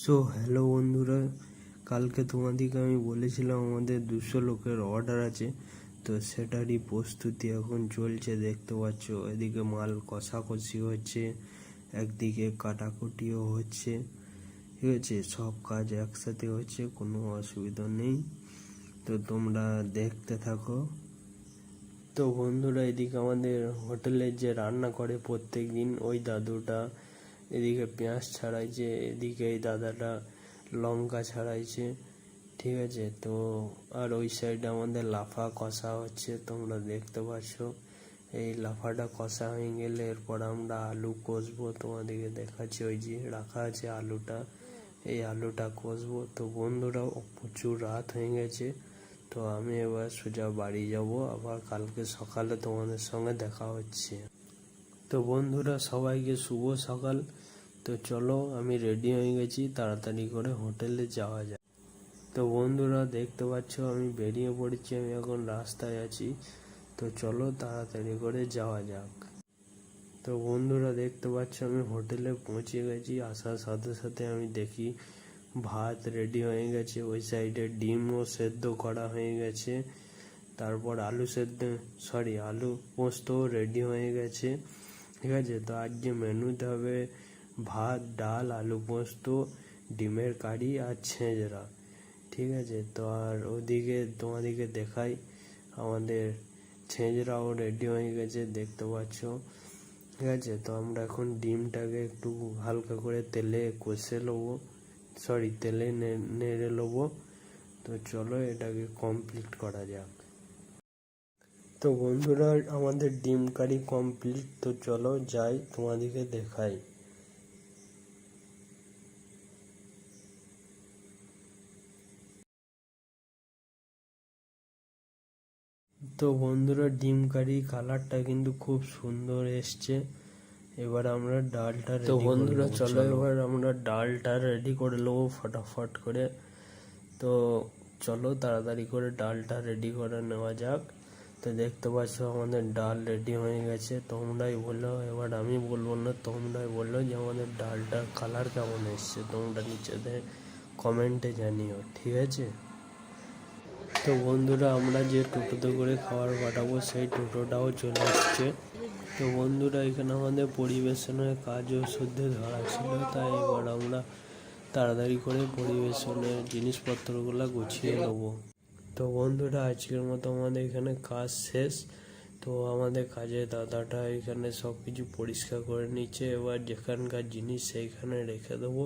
So hello বন্ধুরা, কালকে তোমাদেরকে আমি বলেছিলাম আমাদের 200 লোকের অর্ডার আছে। তো সেটারই প্রস্তুতি এখন চলছে, দেখতে পাচ্ছ। এদিকে মাল কষাকষি হচ্ছে, একদিকে কাটাকুটিও হচ্ছে, ঠিক আছে। সব কাজ একসাথে হচ্ছে, কোনো অসুবিধা নেই। তো তোমরা দেখতে থাকো। তো বন্ধুরা, এদিকে আমাদের হোটেলে যে রান্না করে প্রত্যেক দিন ওই দাদুটা এদিকে পেঁয়াজ ছাড়াইছে, এদিকে এই দাদাটা লঙ্কা ছাড়াইছে, ঠিক আছে। তো আর ওই সাইডে আমাদের লাফা কষা হচ্ছে, তোমরা দেখতে পাচ্ছ। এই লাফাটা কষা হয়ে গেলে এরপর আমরা আলু কষবো, তোমাদেরকে দেখাচ্ছি। ওই যে রাখা আছে আলুটা, এই আলুটা কষবো। তো বন্ধুরা, প্রচুর রাত হয়ে গেছে, তো আমি এবার সোজা বাড়ি যাব। আবার কালকে সকালে তোমাদের সঙ্গে দেখা হচ্ছে। তো বন্ধুরা, সবাইকে শুভ সকাল। তো চলো, আমি রেডি হয়ে গেছি, তাড়াতাড়ি করে হোটেলে যাওয়া যায়। তো বন্ধুরা, দেখতে পাচ্ছ আমি বেরিয়ে পড়েছি, আমি এখন রাস্তায় আছি। তো চলো তাড়াতাড়ি করে যাওয়া যাক। তো বন্ধুরা, দেখতে পাচ্ছ আমি হোটেলে পৌঁছে গেছি। আসার সাথে সাথে আমি দেখি ভাত রেডি হয়ে গেছে, ওই সাইডে ডিমও সেদ্ধ করা হয়ে গেছে, তারপর আলু পোস্তও রেডি হয়ে গেছে, ঠিক আছে। তো আজ যে মেনুতে হবে ভাত, ডাল, আলু পোস্ত, ডিমের কারি আর ছেঁচড়া, ঠিক আছে। তো আর ওদিকে তোমাদেরকে দেখাই, আমাদের ছেঁচড়াও রেডি হয়ে গেছে, দেখতে পাচ্ছ, ঠিক আছে। তো আমরা এখন ডিমটাকে একটু হালকা করে তেলে কষে নেবো, তেলে নেড়ে নেবো। তো চলো এটাকে কমপ্লিট করা যাক। তো বন্ধুরা, আমাদের ডিম কারি কমপ্লিট। তো চলো যাই, তোমাদেরকে দেখাই। তো বন্ধুরা, ডিম কারি কালারটা কিন্তু খুব সুন্দর এসছে। এবার আমরা ডালটা রেডি করব। তো বন্ধুরা চলো, এবার আমরা ডালটা রেডি করে নেবো ফটাফট করে। তো চলো তাড়াতাড়ি করে ডালটা রেডি করে নেওয়া যাক। তো দেখতে পাচ্ছ আমাদের ডাল রেডি হয়ে গেছে। তোমরাই বলো, এবার আমি বলবো না, তোমরাই বললো যে আমাদের ডালটার কালার কেমন এসছে। তোমরা নিচেতে কমেন্টে জানিও, ঠিক আছে। তো বন্ধুরা, আমরা যে টোটোতে করে খাবার পাঠাবো সেই টোটোটাও চলে এসছে। তো বন্ধুরা, এখানে আমাদের পরিবেশনের কাজও সদ্য ধরা ছিল, তাই এবার আমরা তাড়াতাড়ি করে পরিবেশনের জিনিসপত্রগুলো গুছিয়ে নেবো। তো বন্ধুরা, আজকের মতো আমাদের এখানে কাজ শেষ। তো আমাদের কাজের দাদাটা এখানে সব কিছু পরিষ্কার করে নিচ্ছে। এবার যেখানকার জিনিস সেইখানে রেখে দেবো।